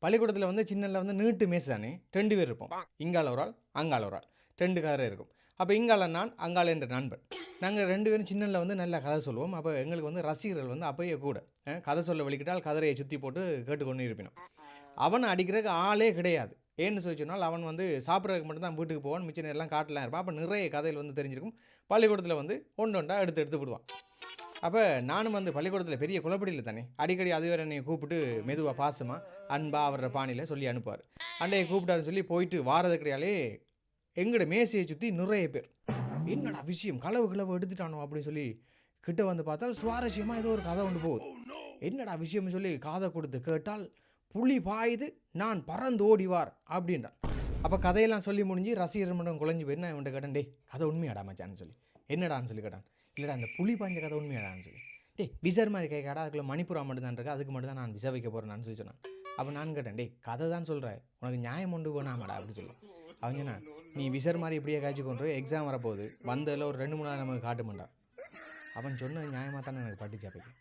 பள்ளிக்கூடத்தில் வந்து சின்னல வந்து நீட்டு மேசு தானே 2 பேர் இருப்போம். இங்கால ஒரு ஆள், அங்கால ஒரு ஆள். 2 கதை இருக்கும். அப்போ இங்கால நான், அங்கால என்ற நண்பன். நாங்கள் 2 பேரும் சின்னல வந்து நல்லா கதை சொல்லுவோம். அப்போ எங்களுக்கு வந்து ரசிகர்கள் வந்து அப்பயே கூட கதை சொல்ல வலிக்கிட்டால் கதரையை சுற்றி போட்டு கேட்டுக்கொண்டு இருப்பினோம். அவனை அடிக்கிறதுக்கு ஆளே கிடையாது. ஏன்னு சொல்லி சொன்னால் அவன் வந்து சாப்பிட்றதுக்கு மட்டும்தான் வீட்டுக்கு போவான். மிச்சம் எல்லாம் காட்டலாம் இருப்பான். அப்போ நிறைய கதைகள் வந்து தெரிஞ்சிருக்கும். பள்ளிக்கூடத்தில் வந்து ஒன்று ஒன்றா எடுத்து விடுவான். அப்போ நானும் வந்து பள்ளிக்கூடத்தில் பெரிய குழப்படியில் தானே அடிக்கடி அது வேறு என்னை கூப்பிட்டு மெதுவாக பாசமாக அன்பா அவரோட பாணியில் சொல்லி அனுப்புவார். அண்டையை கூப்பிட்டாருன்னு சொல்லி போயிட்டு வாரது கிடையாலே எங்களோட மேசையை சுற்றி நிறைய பேர் என்னடா விஷயம் களவு எடுத்துட்டானோ அப்படின்னு சொல்லி கிட்ட வந்து பார்த்தால் சுவாரஸ்யமாக ஏதோ ஒரு கதை ஒன்று போகுது. என்னடா விஷயம்னு சொல்லி காதை கொடுத்து கேட்டால் புலி பாயுது நான் பறந்து ஓடிவார் அப்படின்றான். அப்போ கதையெல்லாம் சொல்லி முடிஞ்சு ரசிகர் மன்றம் குழஞ்சி போய் நான் இவன்ட்ட கேட்டேன், டே கதை உண்மையாடா மச்சான்னு சொல்லி. என்னடான்னு சொல்லி கேட்டான். இல்லைடா அந்த புலி பாய்ஞ்ச கதை உண்மையாடான்னு சொல்லி. டே விசர் மாதிரி கேட்காடா அதுக்குள்ள மணிப்புரா மட்டும்தான் இருக்கா அதுக்கு மட்டும் தான் நான் விச வைக்க போகிறேன்னு சொல்லி சொன்னான். அப்போ நான் கேட்டேன், டே கதை தான் சொல்கிறேன் உனக்கு நியாயம் ஒன்று வேணாமாடா அப்படின்னு சொல்லி. அவங்க என்ன நீ விசர் மாதிரி இப்படியே காய்ச்சி கொண்டு எக்ஸாம் வரப்போகுது வந்ததில் ஒரு 2-3 நாள் நமக்கு காட்ட மாட்டான். அவன் சொன்ன நியாயமாக தானே எனக்கு பட்டுச்சு அப்போக்கு.